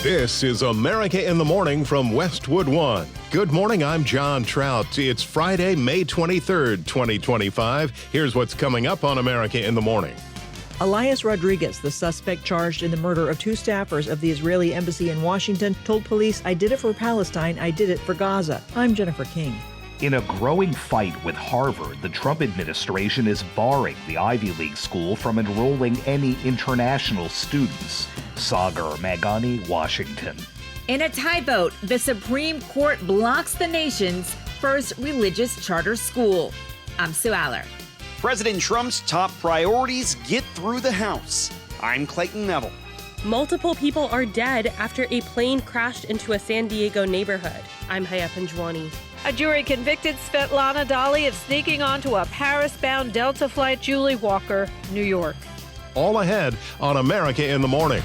This is America in the Morning from Westwood One. Good morning, I'm John Trout. It's Friday, May 23rd, 2025. Here's what's coming up on America in the Morning. Elias Rodriguez, the suspect charged in the murder of two staffers of the Israeli embassy in Washington, told police, "I did it for Palestine, I did it for Gaza." I'm Jennifer King. In a growing fight with Harvard, the Trump administration is barring the Ivy League school from enrolling any international students. Sagar Meghani, Washington. In a tie vote, the Supreme Court blocks the nation's first religious charter school. I'm Sue Aller. President Trump's top priorities get through the House. I'm Clayton Neville. Multiple people are dead after a plane crashed into a San Diego neighborhood. I'm Haya Panjwani. A jury convicted Svetlana Dali of sneaking onto a Paris-bound Delta flight. Julie Walker, New York. All ahead on America in the Morning.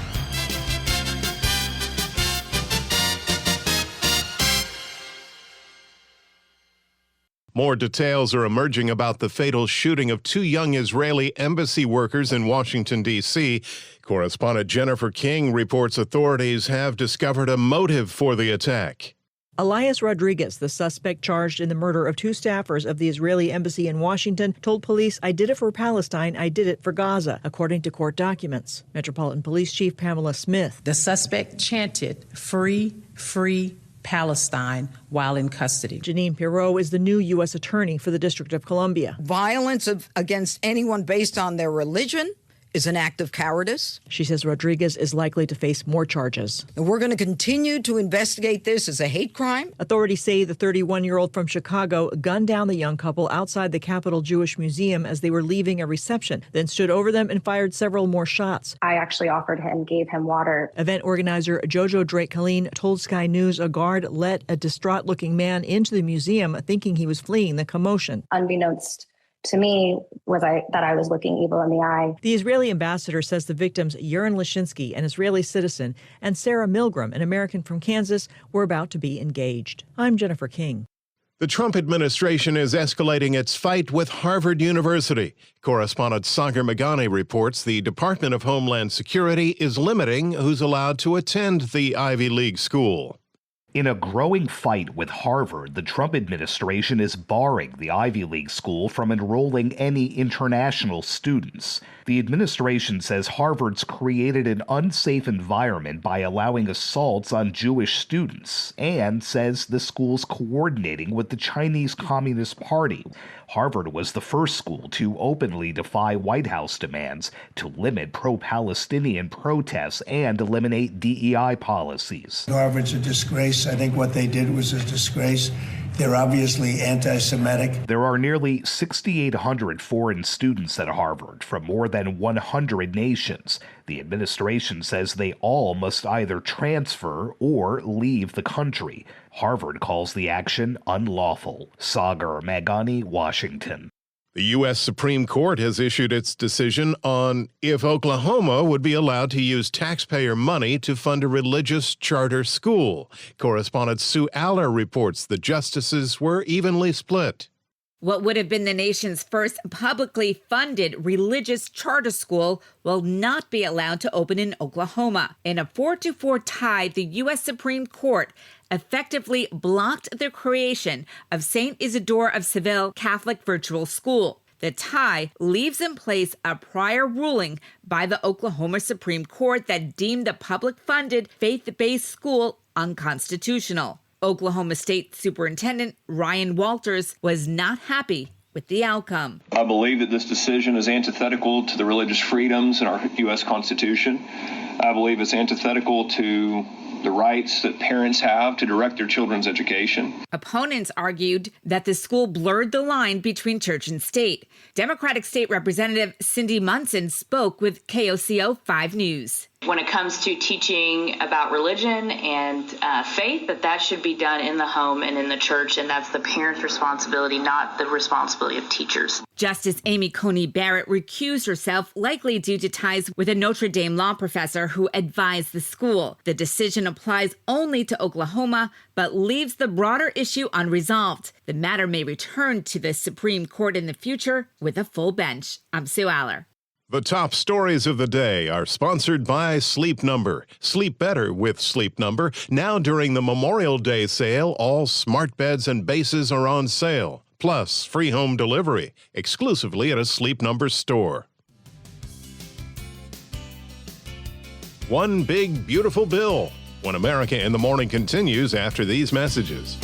More details are emerging about the fatal shooting of two young Israeli embassy workers in Washington, D.C. Correspondent Jennifer King reports authorities have discovered a motive for the attack. Elias Rodriguez, the suspect charged in the murder of two staffers of the Israeli embassy in Washington, told police, "I did it for Palestine, I did it for Gaza," according to court documents. Metropolitan Police Chief Pamela Smith. The suspect chanted, "Free, free Palestine," while in custody. Janine Pirro is the new U.S. Attorney for the District of Columbia. Violence against anyone based on their religion is an act of cowardice. She says Rodriguez is likely to face more charges. And we're going to continue to investigate this as a hate crime. Authorities say the 31-year-old from Chicago gunned down the young couple outside the Capitol Jewish Museum as they were leaving a reception, then stood over them and fired several more shots. I actually offered him, gave him water. Event organizer Jojo Drake-Colleen told Sky News a guard let a distraught-looking man into the museum thinking he was fleeing the commotion. Unbeknownst to me that I was looking evil in the eye. The Israeli ambassador says the victims, Yurin Lashinsky, an Israeli citizen, and Sarah Milgram, an American from Kansas, were about to be engaged. I'm Jennifer King. The Trump administration is escalating its fight with Harvard University. Correspondent Sagar Meghani reports the Department of Homeland Security is limiting who's allowed to attend the Ivy League school. In a growing fight with Harvard, the Trump administration is barring the Ivy League school from enrolling any international students. The administration says Harvard's created an unsafe environment by allowing assaults on Jewish students and says the school's coordinating with the Chinese Communist Party. Harvard was the first school to openly defy White House demands to limit pro-Palestinian protests and eliminate DEI policies. Harvard's a disgrace. I think what they did was a disgrace. They're obviously anti-Semitic. There are nearly 6,800 foreign students at Harvard from more than 100 nations. The administration says they all must either transfer or leave the country. Harvard calls the action unlawful. Sagar Meghani, Washington. The U.S. Supreme Court has issued its decision on if Oklahoma would be allowed to use taxpayer money to fund a religious charter school. Correspondent Sue Aller reports the justices were evenly split. What would have been the nation's first publicly funded religious charter school will not be allowed to open in Oklahoma. In a 4-4 tie, the U.S. Supreme Court effectively blocked the creation of St. Isidore of Seville Catholic Virtual School. The tie leaves in place a prior ruling by the Oklahoma Supreme Court that deemed the public-funded faith-based school unconstitutional. Oklahoma State Superintendent Ryan Walters was not happy with the outcome. I believe that this decision is antithetical to the religious freedoms in our U.S. Constitution. I believe it's antithetical to the rights that parents have to direct their children's education. Opponents argued that the school blurred the line between church and state. Democratic State Representative Cindy Munson spoke with KOCO 5 News. When it comes to teaching about religion and faith, that should be done in the home and in the church, and that's the parent's responsibility, not the responsibility of teachers. Justice Amy Coney Barrett recused herself, likely due to ties with a Notre Dame law professor who advised the school. The decision applies only to Oklahoma, but leaves the broader issue unresolved. The matter may return to the Supreme Court in the future with a full bench. I'm Sue Aller. The top stories of the day are sponsored by Sleep Number. Sleep better with Sleep Number. Now during the Memorial Day sale, all smart beds and bases are on sale. Plus, free home delivery, exclusively at a Sleep Number store. One big, beautiful bill. When America in the Morning continues after these messages.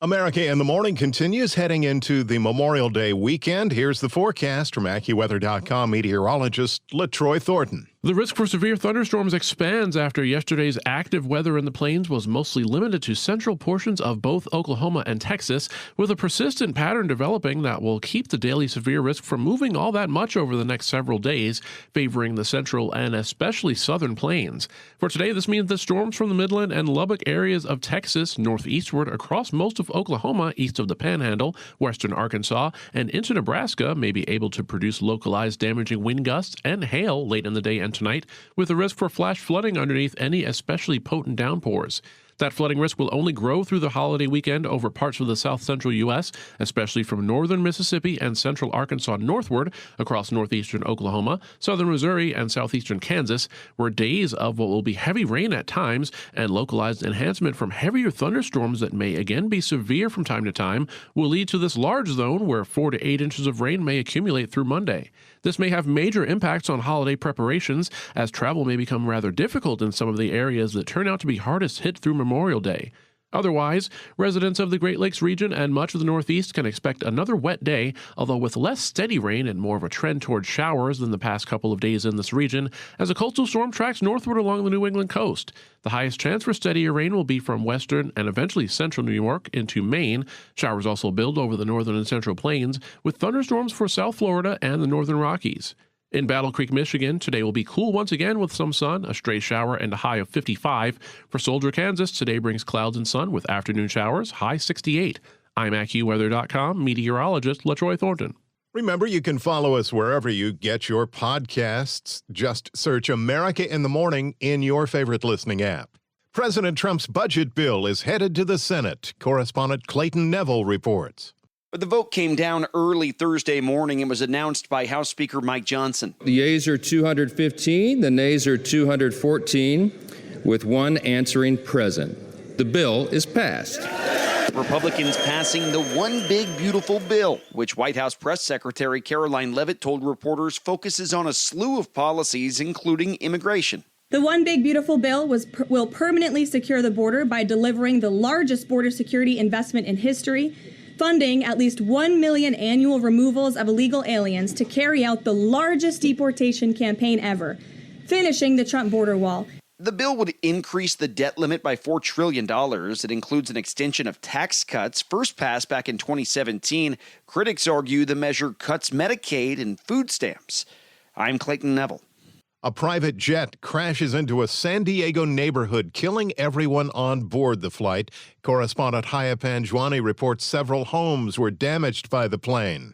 America in the Morning continues heading into the Memorial Day weekend. Here's the forecast from AccuWeather.com meteorologist LaTroy Thornton. The risk for severe thunderstorms expands after yesterday's active weather in the plains was mostly limited to central portions of both Oklahoma and Texas, with a persistent pattern developing that will keep the daily severe risk from moving all that much over the next several days, favoring the central and especially southern plains. For today, this means that storms from the Midland and Lubbock areas of Texas northeastward across most of Oklahoma, east of the Panhandle, western Arkansas, and into Nebraska may be able to produce localized damaging wind gusts and hail late in the day and tonight, with a risk for flash flooding underneath any especially potent downpours. That flooding risk will only grow through the holiday weekend over parts of the south-central U.S., especially from northern Mississippi and central Arkansas northward across northeastern Oklahoma, southern Missouri, and southeastern Kansas, where days of what will be heavy rain at times and localized enhancement from heavier thunderstorms that may again be severe from time to time will lead to this large zone where 4 to 8 inches of rain may accumulate through Monday. This may have major impacts on holiday preparations, as travel may become rather difficult in some of the areas that turn out to be hardest hit through Memorial Day. Otherwise, residents of the Great Lakes region and much of the Northeast can expect another wet day, although with less steady rain and more of a trend towards showers than the past couple of days in this region, as a coastal storm tracks northward along the New England coast. The highest chance for steadier rain will be from western and eventually central New York into Maine. Showers also build over the northern and central plains, with thunderstorms for South Florida and the northern Rockies. In Battle Creek, Michigan, today will be cool once again with some sun, a stray shower, and a high of 55. For Soldier, Kansas, today brings clouds and sun with afternoon showers, high 68. I'm AccuWeather.com meteorologist LaTroy Thornton. Remember, you can follow us wherever you get your podcasts. Just search America in the Morning in your favorite listening app. President Trump's budget bill is headed to the Senate. Correspondent Clayton Neville reports. The vote came down early Thursday morning and was announced by House Speaker Mike Johnson. The yeas are 215, the nays are 214, with one answering present. The bill is passed. Republicans passing the One Big Beautiful Bill, which White House Press Secretary Caroline Leavitt told reporters focuses on a slew of policies, including immigration. The One Big Beautiful Bill will permanently secure the border by delivering the largest border security investment in history, funding at least 1 million annual removals of illegal aliens to carry out the largest deportation campaign ever, finishing the Trump border wall. The bill would increase the debt limit by $4 trillion. It includes an extension of tax cuts, first passed back in 2017. Critics argue the measure cuts Medicaid and food stamps. I'm Clayton Neville. A private jet crashes into a San Diego neighborhood, killing everyone on board the flight. Correspondent Haya Panjwani reports several homes were damaged by the plane.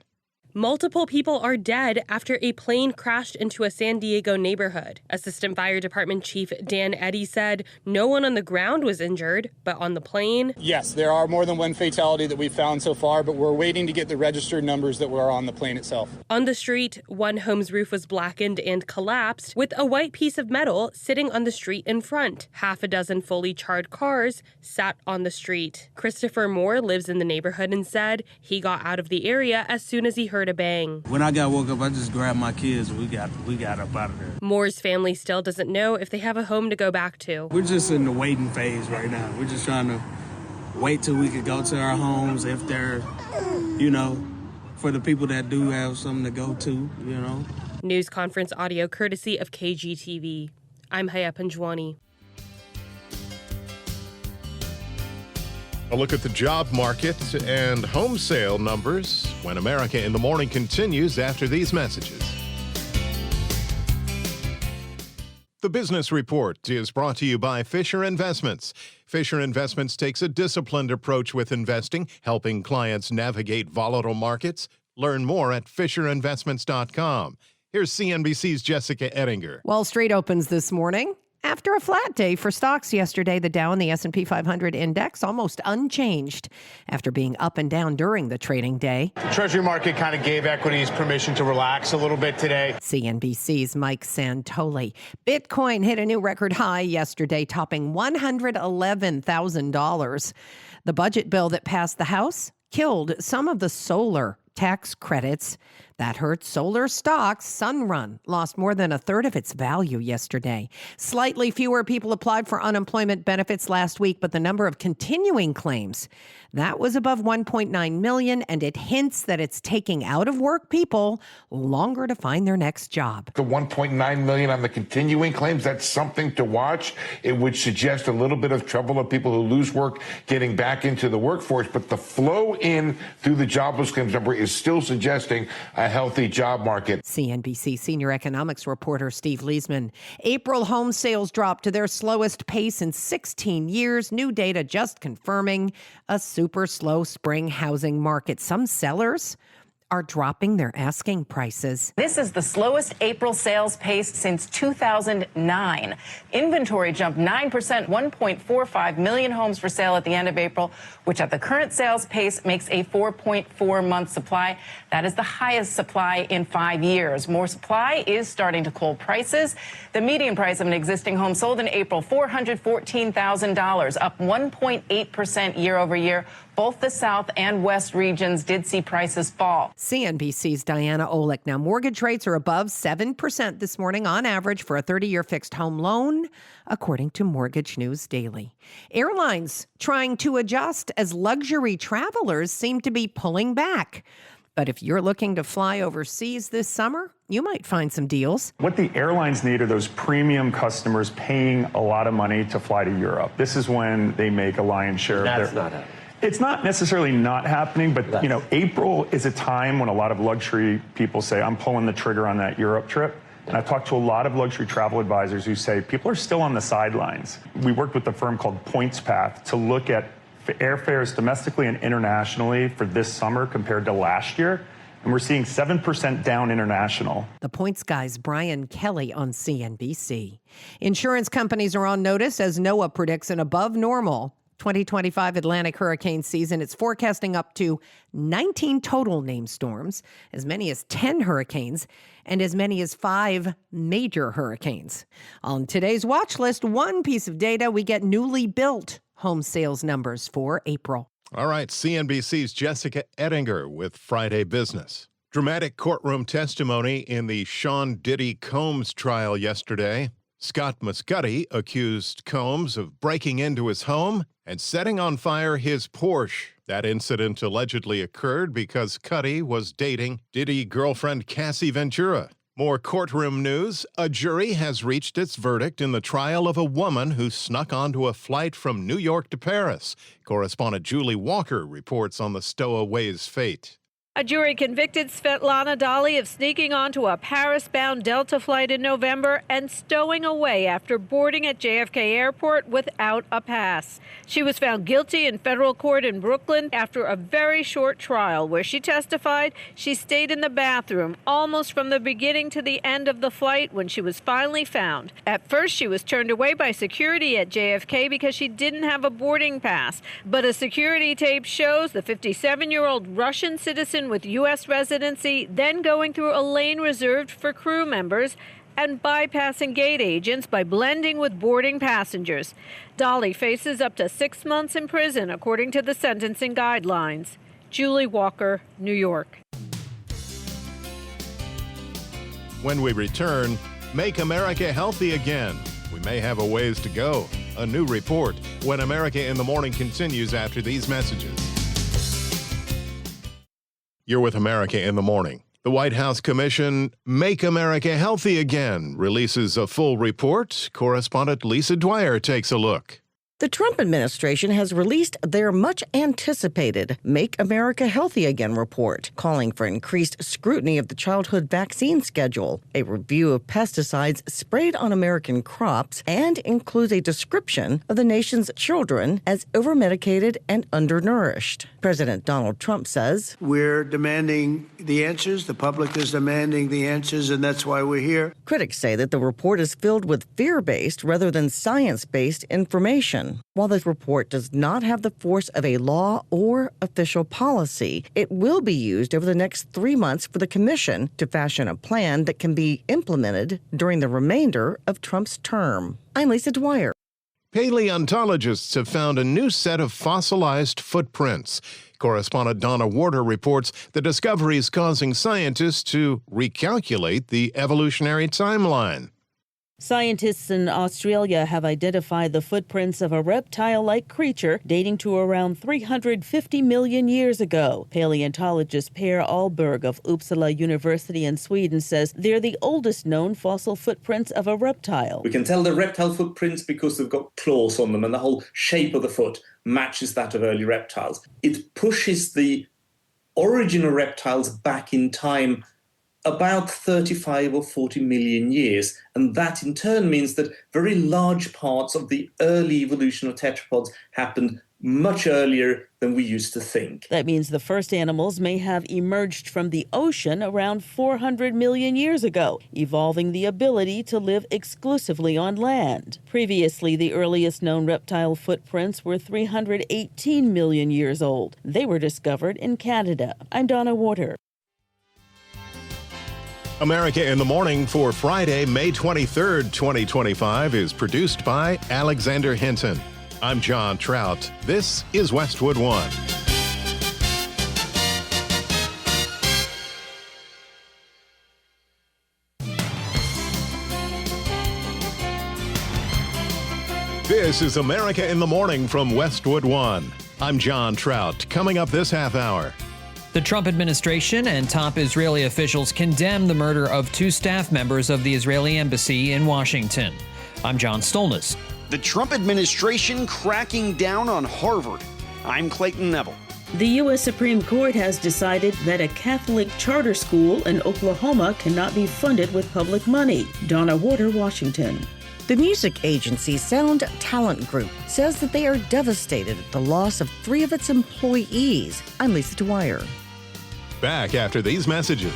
Multiple people are dead after a plane crashed into a San Diego neighborhood. Assistant Fire Department Chief Dan Eddy said no one on the ground was injured, but on the plane... Yes, there are more than one fatality that we've found so far, but we're waiting to get the registered numbers that were on the plane itself. On the street, one home's roof was blackened and collapsed, with a white piece of metal sitting on the street in front. Half a dozen fully charred cars sat on the street. Christopher Moore lives in the neighborhood and said he got out of the area as soon as he heard a bang. When I woke up, I just grabbed my kids. We got up out of there. Moore's family still doesn't know if they have a home to go back to. We're just in the waiting phase right now. We're just trying to wait till we could go to our homes if they're, for the people that do have something to go to, News conference audio courtesy of KGTV. I'm Haya Panjwani. A look at the job market and home sale numbers when America in the Morning continues after these messages. The Business Report is brought to you by Fisher Investments. Fisher Investments takes a disciplined approach with investing, helping clients navigate volatile markets. Learn more at FisherInvestments.com. Here's CNBC's Jessica Ettinger. Wall Street opens this morning After a flat day for stocks yesterday, the Dow and the S&P 500 index almost unchanged after being up and down during the trading day. The Treasury market kind of gave equities permission to relax a little bit today. CNBC's Mike Santoli. Bitcoin hit a new record high yesterday, topping $111,000. The budget bill that passed the House killed some of the solar tax credits. That hurt solar stocks. Sunrun lost more than a third of its value yesterday. Slightly fewer people applied for unemployment benefits last week, but the number of continuing claims, that was above 1.9 million, and it hints that it's taking out of work people longer to find their next job. The 1.9 million on the continuing claims, that's something to watch. It would suggest a little bit of trouble of people who lose work getting back into the workforce, but the flow in through the jobless claims number is still suggesting a healthy job market. CNBC senior economics reporter Steve Leisman. April home sales dropped to their slowest pace in 16 years. New data just confirming a super slow spring housing market. Some sellers are dropping their asking prices. This is the slowest April sales pace since 2009. Inventory jumped 9%, 1.45 million homes for sale at the end of April, which at the current sales pace makes a 4.4-month supply. That is the highest supply in 5 years. More supply is starting to cool prices. The median price of an existing home sold in April, $414,000, up 1.8% year over year. Both the South and West regions did see prices fall. CNBC's Diana Olick. Now, mortgage rates are above 7% this morning on average for a 30-year fixed home loan, according to Mortgage News Daily. Airlines trying to adjust as luxury travelers seem to be pulling back. But if you're looking to fly overseas this summer, you might find some deals. What the airlines need are those premium customers paying a lot of money to fly to Europe. This is when they make a lion's share of their... That's not happening. It's not necessarily not happening, but you know, April is a time when a lot of luxury people say, I'm pulling the trigger on that Europe trip. And I've talked to a lot of luxury travel advisors who say people are still on the sidelines. We worked with a firm called PointsPath to look at airfares domestically and internationally for this summer compared to last year. And we're seeing 7% down international. The Points guy's Brian Kelly on CNBC. Insurance companies are on notice as NOAA predicts an above normal 2025 Atlantic hurricane season. It's forecasting up to 19 total named storms, as many as 10 hurricanes, and as many as 5 major hurricanes. On today's watch list, one piece of data, we get newly built home sales numbers for April. All right, CNBC's Jessica Ettinger with Friday Business. Dramatic courtroom testimony in the Sean Diddy Combs trial yesterday. Scott Muscati accused Combs of breaking into his home and setting on fire his Porsche. That incident allegedly occurred because Cuddy was dating Diddy girlfriend Cassie Ventura. More courtroom news. A jury has reached its verdict in the trial of a woman who snuck onto a flight from New York to Paris. Correspondent Julie Walker reports on the stowaway's fate. A jury convicted Svetlana Dali of sneaking onto a Paris-bound Delta flight in November and stowing away after boarding at JFK Airport without a pass. She was found guilty in federal court in Brooklyn after a very short trial where she testified she stayed in the bathroom almost from the beginning to the end of the flight when she was finally found. At first, she was turned away by security at JFK because she didn't have a boarding pass. But a security tape shows the 57-year-old Russian citizen with U.S. residency, then going through a lane reserved for crew members and bypassing gate agents by blending with boarding passengers. Dali faces up to 6 months in prison, according to the sentencing guidelines. Julie Walker, New York. When we return, Make America Healthy Again. We may have a ways to go. A new report when America in the Morning continues after these messages. You're with America in the Morning. The White House Commission, Make America Healthy Again, releases a full report. Correspondent Lisa Dwyer takes a look. The Trump administration has released their much-anticipated Make America Healthy Again report, calling for increased scrutiny of the childhood vaccine schedule, a review of pesticides sprayed on American crops, and includes a description of the nation's children as overmedicated and undernourished. President Donald Trump says, "We're demanding the answers. The public is demanding the answers, and that's why we're here." Critics say that the report is filled with fear-based rather than science-based information. While this report does not have the force of a law or official policy, it will be used over the next 3 months for the commission to fashion a plan that can be implemented during the remainder of Trump's term. I'm Lisa Dwyer. Paleontologists have found a new set of fossilized footprints. Correspondent Donna Warder reports the discovery is causing scientists to recalculate the evolutionary timeline. Scientists in Australia have identified the footprints of a reptile-like creature dating to around 350 million years ago. Paleontologist Per Ahlberg of Uppsala University in Sweden says they're the oldest known fossil footprints of a reptile. We can tell the reptile footprints because they've got claws on them and the whole shape of the foot matches that of early reptiles. It pushes the origin of reptiles back in time about 35 or 40 million years. And that in turn means that very large parts of the early evolution of tetrapods happened much earlier than we used to think. That means the first animals may have emerged from the ocean around 400 million years ago, evolving the ability to live exclusively on land. Previously, the earliest known reptile footprints were 318 million years old. They were discovered in Canada. I'm Donna Warder. America in the Morning for Friday, May 23rd, 2025 is produced by Alexander Hinton. I'm John Trout. This is Westwood One. This is America in the Morning from Westwood One. I'm John Trout. Coming up this half hour. The Trump administration and top Israeli officials condemn the murder of 2 staff members of the Israeli embassy in Washington. I'm John Stolness. The Trump administration cracking down on Harvard. I'm Clayton Neville. The U.S. Supreme Court has decided that a Catholic charter school in Oklahoma cannot be funded with public money. Donna Warder, Washington. The music agency Sound Talent Group says that they are devastated at the loss of 3 of its employees. I'm Lisa Dwyer. Back after these messages.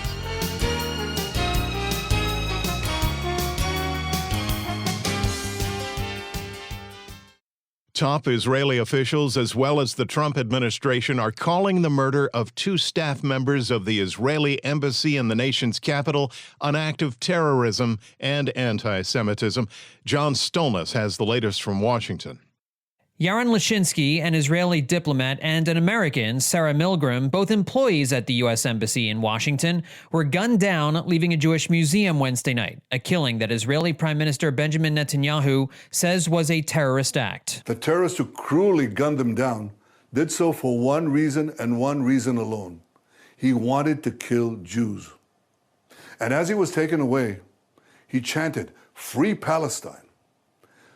Top Israeli officials, as well as the Trump administration, are calling the murder of 2 staff members of the Israeli embassy in the nation's capital an act of terrorism and anti-Semitism. John Stolness has the latest from Washington. Yaron Lashinsky, an Israeli diplomat, and an American, Sarah Milgram, both employees at the U.S. Embassy in Washington, were gunned down leaving a Jewish museum Wednesday night, a killing that Israeli Prime Minister Benjamin Netanyahu says was a terrorist act. The terrorists who cruelly gunned them down did so for one reason and one reason alone. He wanted to kill Jews. And as he was taken away, he chanted, "Free Palestine."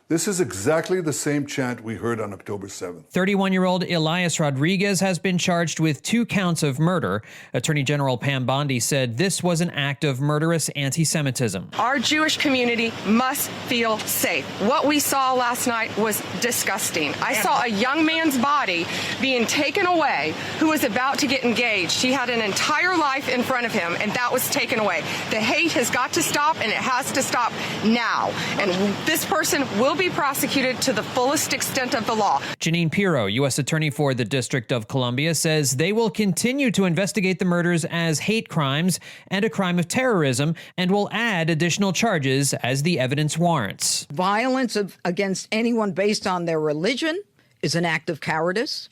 This is exactly the same chant we heard on October 7th. 31-year-old Elias Rodriguez has been charged with 2 counts of murder. Attorney General Pam Bondi said this was an act of murderous anti-Semitism. Our Jewish community must feel safe. What we saw last night was disgusting. I saw a young man's body being taken away who was about to get engaged. He had an entire life in front of him, and that was taken away. The hate has got to stop, and it has to stop now. And this person will be prosecuted to the fullest extent of the law. Janine Pirro, U.S. Attorney for the District of Columbia, says they will continue to investigate the murders as hate crimes and a crime of terrorism and will add additional charges as the evidence warrants. Violence against anyone based on their religion is an act of cowardice.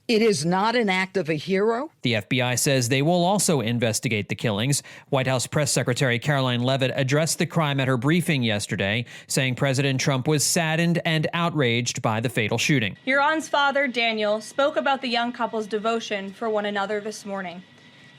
It is not an act of a hero. The FBI says they will also investigate the killings. White House Press Secretary Caroline Leavitt addressed the crime at her briefing yesterday, saying President Trump was saddened and outraged by the fatal shooting. Yaron's father, Daniel, spoke about the young couple's devotion for one another this morning.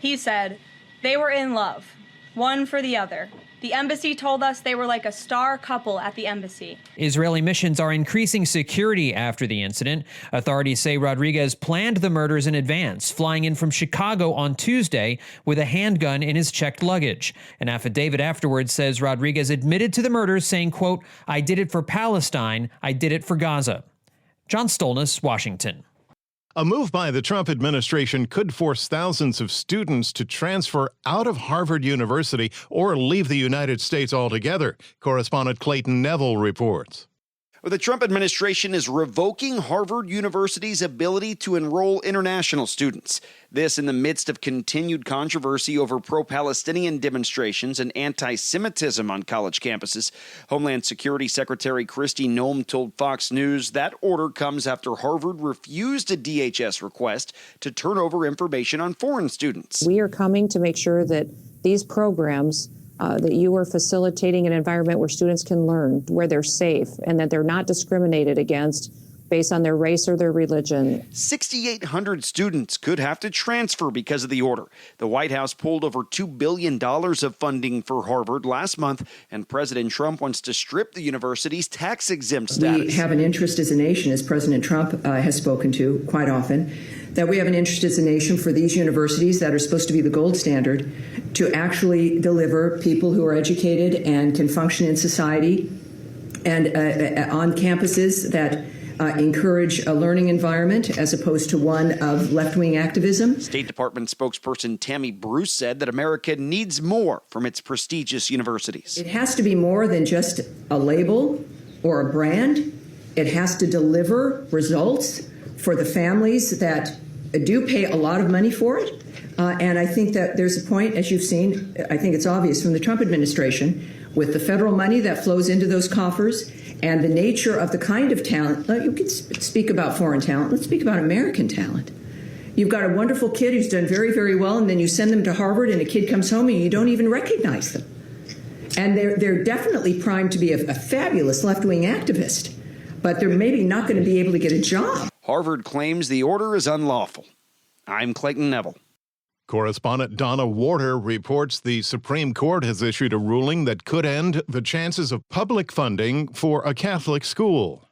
He said, "They were in love, one for the other. The embassy told us they were like a star couple at the embassy. Israeli missions are increasing security after the incident. Authorities say Rodriguez planned the murders in advance, flying in from Chicago on Tuesday with a handgun in his checked luggage. An affidavit afterwards says Rodriguez admitted to the murders, saying, quote, "I did it for Palestine. I did it for Gaza." John Stolness, Washington. A move by the Trump administration could force thousands of students to transfer out of Harvard University or leave the United States altogether. Correspondent Clayton Neville reports. The Trump administration is revoking Harvard University's ability to enroll international students. This in the midst of continued controversy over pro-Palestinian demonstrations and anti-Semitism on college campuses. Homeland Security Secretary Kristi Noem told Fox News that order comes after Harvard refused a DHS request to turn over information on foreign students. We are coming to make sure that these programs that you are facilitating an environment where students can learn, where they're safe, and that they're not discriminated against based on their race or their religion. 6,800 students could have to transfer because of the order. The White House pulled over $2 billion of funding for Harvard last month, and President Trump wants to strip the university's tax-exempt status. We have an interest as a nation, as President Trump has spoken to quite often, that we have an interest as a nation for these universities that are supposed to be the gold standard to actually deliver people who are educated and can function in society and on campuses that encourage a learning environment as opposed to one of left-wing activism. State Department spokesperson Tammy Bruce said that America needs more from its prestigious universities. It has to be more than just a label or a brand. It has to deliver results for the families that do pay a lot of money for it. And I think that there's a point, as you've seen, I think it's obvious from the Trump administration, with the federal money that flows into those coffers and the nature of the kind of talent. You can speak about foreign talent. Let's speak about American talent. You've got a wonderful kid who's done very, very well, and then you send them to Harvard, and a kid comes home, and you don't even recognize them. And they're definitely primed to be a fabulous left-wing activist, but they're maybe not going to be able to get a job. Harvard claims the order is unlawful. I'm Clayton Neville. Correspondent Donna Warder reports the Supreme Court has issued a ruling that could end the chances of public funding for a Catholic school.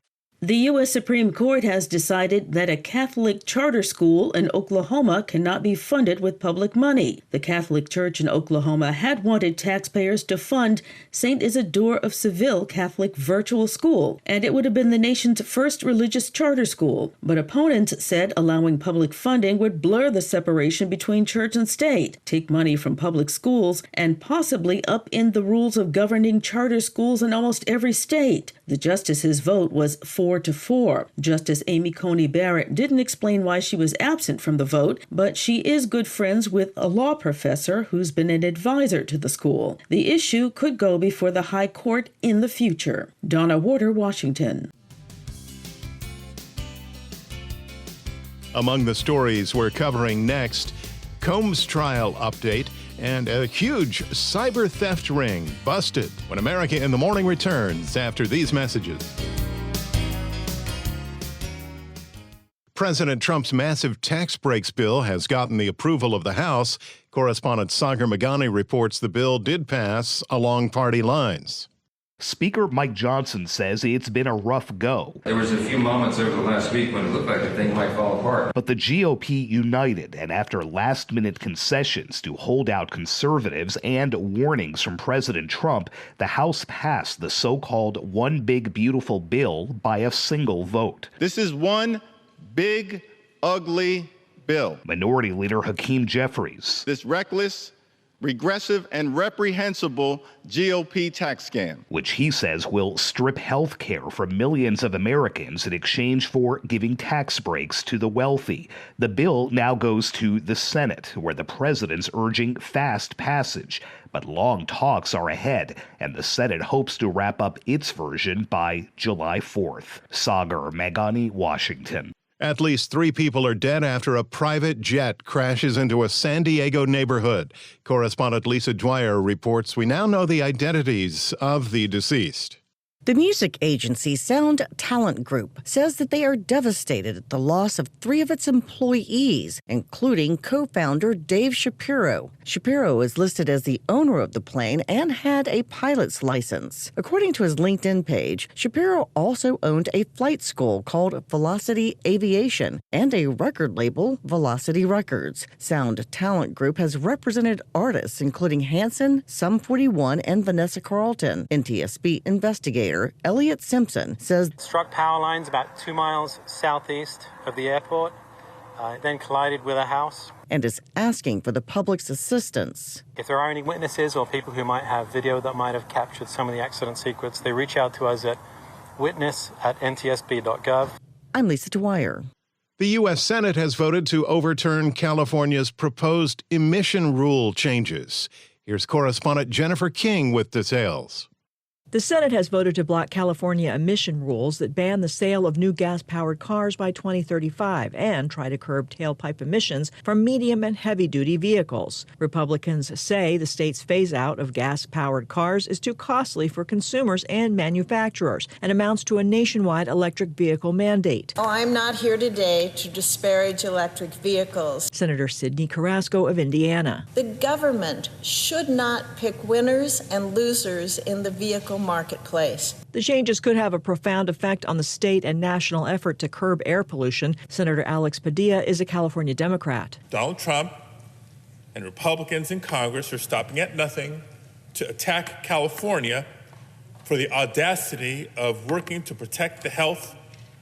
The U.S. Supreme Court has decided that a Catholic charter school in Oklahoma cannot be funded with public money. The Catholic Church in Oklahoma had wanted taxpayers to fund St. Isidore of Seville Catholic Virtual School, and it would have been the nation's first religious charter school. But opponents said allowing public funding would blur the separation between church and state, take money from public schools, and possibly upend the rules of governing charter schools in almost every state. The justices' vote was 4-4. Justice Amy Coney Barrett didn't explain why she was absent from the vote, but she is good friends with a law professor who's been an advisor to the school. The issue could go before the High Court in the future. Donna Warder, Washington. Among the stories we're covering next, Combs trial update and a huge cyber theft ring busted when America in the Morning returns after these messages. President Trump's massive tax breaks bill has gotten the approval of the House. Correspondent Sagar Meghani reports the bill did pass along party lines. Speaker Mike Johnson says it's been a rough go. There was a few moments over the last week when it looked like the thing might fall apart. But the GOP united, and after last-minute concessions to hold out conservatives and warnings from President Trump, the House passed the so-called One Big Beautiful Bill by a single vote. This is one big, ugly bill. Minority Leader Hakeem Jeffries. This reckless, regressive, and reprehensible GOP tax scam, which he says will strip health care from millions of Americans in exchange for giving tax breaks to the wealthy. The bill now goes to the Senate, where the president's urging fast passage. But long talks are ahead, and the Senate hopes to wrap up its version by July 4th. Sagar Meghani, Washington. At least 3 people are dead after a private jet crashes into a San Diego neighborhood. Correspondent Lisa Dwyer reports we now know the identities of the deceased. The music agency Sound Talent Group says that they are devastated at the loss of 3 of its employees, including co-founder Dave Shapiro. Shapiro is listed as the owner of the plane and had a pilot's license. According to his LinkedIn page, Shapiro also owned a flight school called Velocity Aviation and a record label, Velocity Records. Sound Talent Group has represented artists including Hanson, Sum 41, and Vanessa Carlton. NTSB investigator Elliot Simpson says struck power lines about 2 miles southeast of the airport, then collided with a house. And is asking for the public's assistance. If there are any witnesses or people who might have video that might have captured some of the accident secrets, they reach out to us at witness@ntsb.gov. I'm Lisa Dwyer. The U.S. Senate has voted to overturn California's proposed emission rule changes. Here's correspondent Jennifer King with details. The Senate has voted to block California emission rules that ban the sale of new gas-powered cars by 2035 and try to curb tailpipe emissions from medium and heavy-duty vehicles. Republicans say the state's phase-out of gas-powered cars is too costly for consumers and manufacturers and amounts to a nationwide electric vehicle mandate. I'm not here today to disparage electric vehicles. Senator Sidney Carrasco of Indiana. The government should not pick winners and losers in the vehicle marketplace. The changes could have a profound effect on the state and national effort to curb air pollution. Senator Alex Padilla is a California Democrat. Donald Trump and Republicans in Congress are stopping at nothing to attack California for the audacity of working to protect the health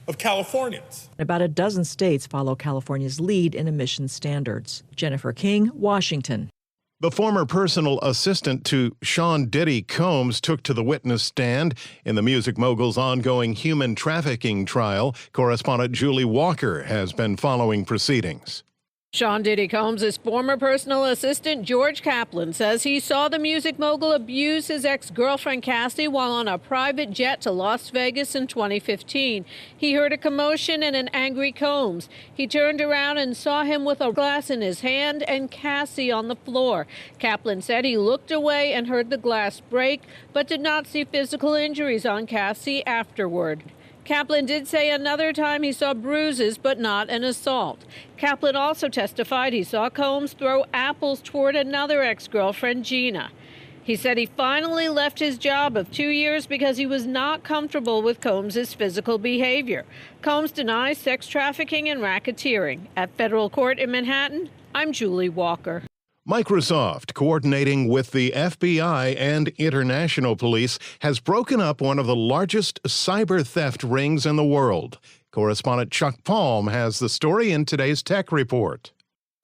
of Californians. About a dozen states follow California's lead in emissions standards. Jennifer King, Washington. The former personal assistant to Sean Diddy Combs took to the witness stand in the music mogul's ongoing human trafficking trial. Correspondent Julie Walker has been following proceedings. Sean Diddy Combs' former personal assistant, George Kaplan, says he saw the music mogul abuse his ex-girlfriend Cassie while on a private jet to Las Vegas in 2015. He heard a commotion and an angry Combs. He turned around and saw him with a glass in his hand and Cassie on the floor. Kaplan said he looked away and heard the glass break, but did not see physical injuries on Cassie afterward. Kaplan did say another time he saw bruises, but not an assault. Kaplan also testified he saw Combs throw apples toward another ex-girlfriend, Gina. He said he finally left his job of 2 years because he was not comfortable with Combs' physical behavior. Combs denies sex trafficking and racketeering. At federal court in Manhattan, I'm Julie Walker. Microsoft, coordinating with the FBI and international police, has broken up one of the largest cyber theft rings in the world. Correspondent Chuck Palm has the story in today's Tech Report.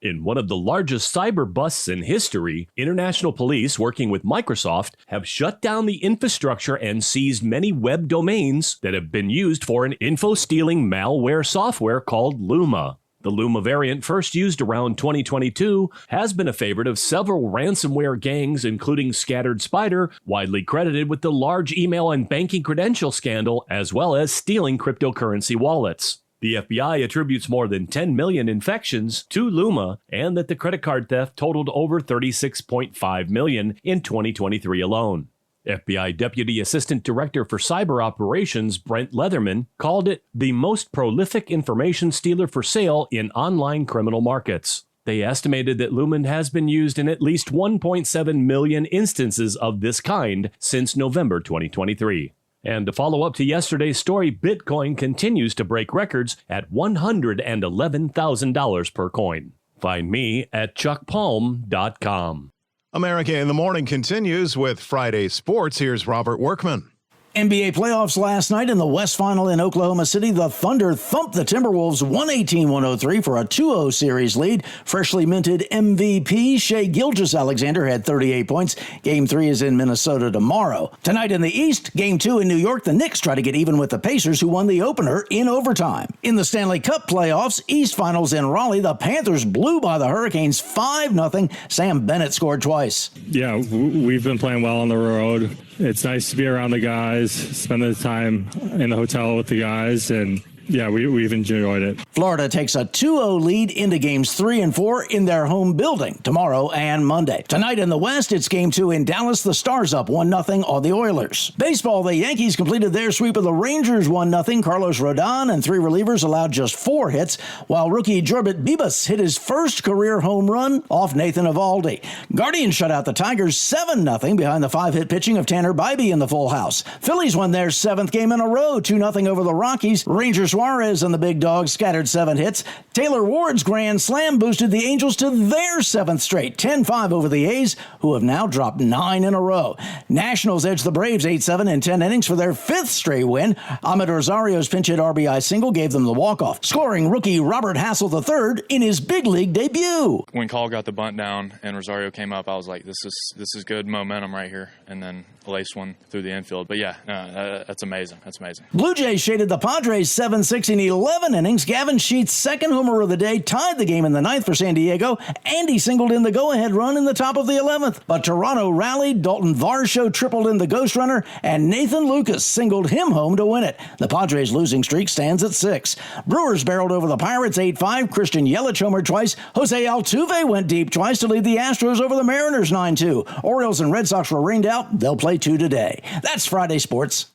In one of the largest cyber busts in history, international police working with Microsoft have shut down the infrastructure and seized many web domains that have been used for an info-stealing malware software called Luma. The Luma variant, first used around 2022, has been a favorite of several ransomware gangs, including Scattered Spider, widely credited with the large email and banking credential scandal, as well as stealing cryptocurrency wallets. The FBI attributes more than 10 million infections to Luma, and that the credit card theft totaled over 36.5 million in 2023 alone. FBI Deputy Assistant Director for Cyber Operations Brent Leatherman called it the most prolific information stealer for sale in online criminal markets. They estimated that Lumen has been used in at least 1.7 million instances of this kind since November 2023. And to follow up to yesterday's story, Bitcoin continues to break records at $111,000 per coin. Find me at chuckpalm.com. America in the Morning continues with Friday Sports. Here's Robert Workman. NBA playoffs last night in the West Final in Oklahoma City. The Thunder thumped the Timberwolves 118-103 for a 2-0 series lead. Freshly minted MVP Shai Gilgeous-Alexander had 38 points. Game 3 is in Minnesota tomorrow. Tonight in the East, Game 2 in New York, the Knicks try to get even with the Pacers, who won the opener in overtime. In the Stanley Cup playoffs, East Finals in Raleigh, the Panthers blew by the Hurricanes 5-0. Sam Bennett scored twice. Yeah, we've been playing well on the road. It's nice to be around the guys, spend the time in the hotel with the guys, and Yeah, we've enjoyed it. Florida takes a 2-0 lead into games 3 and 4 in their home building tomorrow and Monday. Tonight in the West, it's game 2 in Dallas. The Stars up 1-0 on the Oilers. Baseball, the Yankees completed their sweep of the Rangers 1-0. Carlos Rodon and 3 relievers allowed just 4 hits, while rookie Jorbit Bibas hit his first career home run off Nathan Eovaldi. Guardians shut out the Tigers 7-0 behind the 5-hit pitching of Tanner Bybee in the full house. Phillies won their 7th game in a row, 2-0 over the Rockies. Ranger Suarez and the big dogs scattered 7 hits. Taylor Ward's grand slam boosted the Angels to their 7th straight, 10-5 over the A's, who have now dropped 9 in a row. Nationals edged the Braves 8-7 in 10 innings for their 5th straight win. Ahmed Rosario's pinch hit RBI single gave them the walk-off, scoring rookie Robert Hassel III in his big league debut. When Call got the bunt down and Rosario came up, I was like, this is good momentum right here. And then lace one through the infield. But yeah, that's amazing. That's amazing. Blue Jays shaded the Padres 7-6 in 11 innings. Gavin Sheets' second homer of the day tied the game in the 9th for San Diego, and he singled in the go-ahead run in the top of the 11th. But Toronto rallied, Dalton Varsho tripled in the ghost runner, and Nathan Lucas singled him home to win it. The Padres' losing streak stands at 6. Brewers barreled over the Pirates 8-5. Christian Yelich homered twice. Jose Altuve went deep twice to lead the Astros over the Mariners 9-2. Orioles and Red Sox were rained out. They'll play 2 today. That's Friday Sports.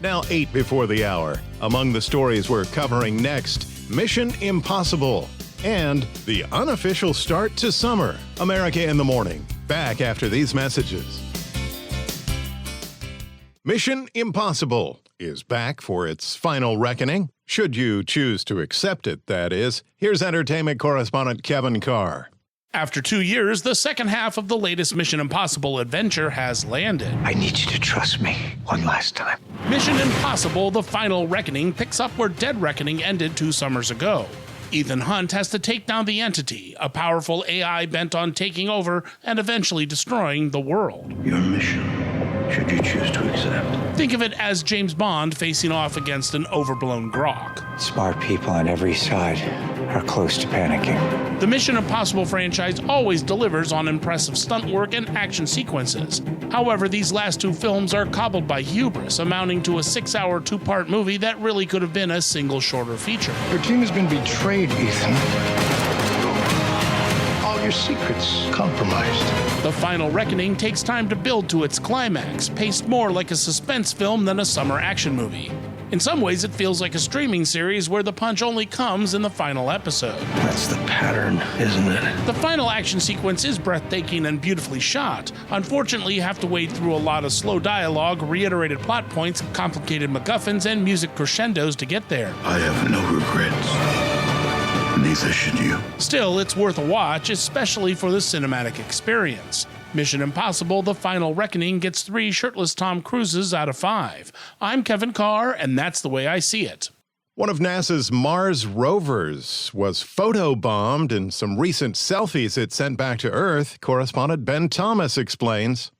Now 8 before the hour. Among the stories we're covering next, Mission Impossible and the unofficial start to summer. America in the Morning. Back after these messages. Mission Impossible is back for its final reckoning. Should you choose to accept it, that is. Here's entertainment correspondent Kevin Carr. After 2 years, the second half of the latest Mission Impossible adventure has landed. I need you to trust me one last time. Mission Impossible: The Final Reckoning picks up where Dead Reckoning ended 2 summers ago. Ethan Hunt has to take down the Entity, a powerful AI bent on taking over and eventually destroying the world. Your mission, should you choose to accept. Think of it as James Bond facing off against an overblown grok. Smart people on every side are close to panicking. The Mission Impossible franchise always delivers on impressive stunt work and action sequences. However, these last 2 films are cobbled by hubris, amounting to a 6-hour 2-part movie that really could have been a single shorter feature. Your team has been betrayed, Ethan. All your secrets compromised. The Final Reckoning takes time to build to its climax, paced more like a suspense film than a summer action movie. In some ways, it feels like a streaming series where the punch only comes in the final episode. That's the pattern, isn't it? The final action sequence is breathtaking and beautifully shot. Unfortunately, you have to wade through a lot of slow dialogue, reiterated plot points, complicated MacGuffins, and music crescendos to get there. I have no regrets. Neither should you. Still, it's worth a watch, especially for the cinematic experience. Mission Impossible: The Final Reckoning gets 3 shirtless Tom Cruises out of 5. I'm Kevin Carr, and that's the way I see it. One of NASA's Mars rovers was photobombed in some recent selfies it sent back to Earth. Correspondent Ben Thomas explains.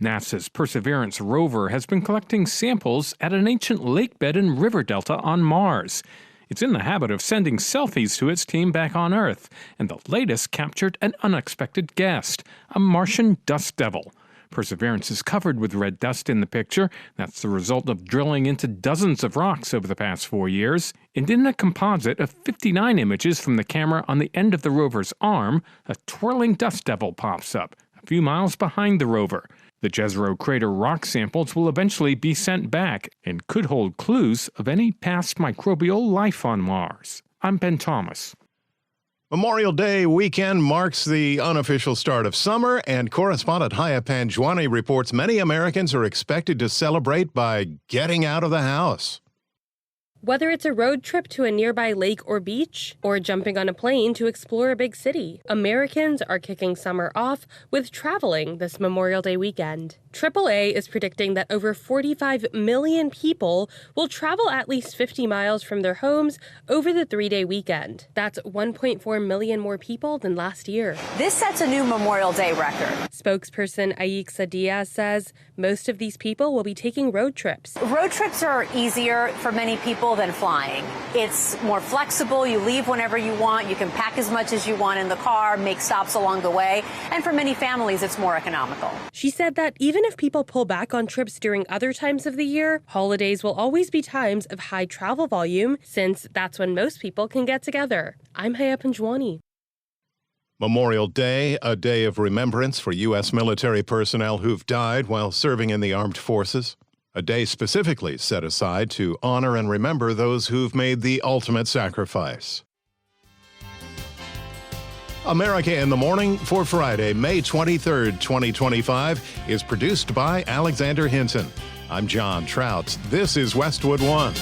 NASA's Perseverance rover has been collecting samples at an ancient lake bed and river delta on Mars. It's in the habit of sending selfies to its team back on Earth, and the latest captured an unexpected guest, a Martian dust devil. Perseverance is covered with red dust in the picture. That's the result of drilling into dozens of rocks over the past 4 years. And in a composite of 59 images from the camera on the end of the rover's arm, a twirling dust devil pops up, a few miles behind the rover. The Jezero crater rock samples will eventually be sent back and could hold clues of any past microbial life on Mars. I'm Ben Thomas. Memorial Day weekend marks the unofficial start of summer, and correspondent Haya Panjwani reports many Americans are expected to celebrate by getting out of the house. Whether it's a road trip to a nearby lake or beach, or jumping on a plane to explore a big city, Americans are kicking summer off with traveling this Memorial Day weekend. AAA is predicting that over 45 million people will travel at least 50 miles from their homes over the 3-day weekend. That's 1.4 million more people than last year. This sets a new Memorial Day record. Spokesperson Aixa Diaz says most of these people will be taking road trips. Road trips are easier for many people than flying. It's more flexible. You leave whenever you want. You can pack as much as you want in the car, make stops along the way. And for many families, it's more economical. She said that even if people pull back on trips during other times of the year, holidays will always be times of high travel volume, since that's when most people can get together. I'm Haya Panjwani. Memorial Day, a day of remembrance for U.S. military personnel who've died while serving in the armed forces. A day specifically set aside to honor and remember those who've made the ultimate sacrifice. America in the Morning for Friday, May 23rd, 2025 is produced by Alexander Hinton. I'm John Trout. This is Westwood One.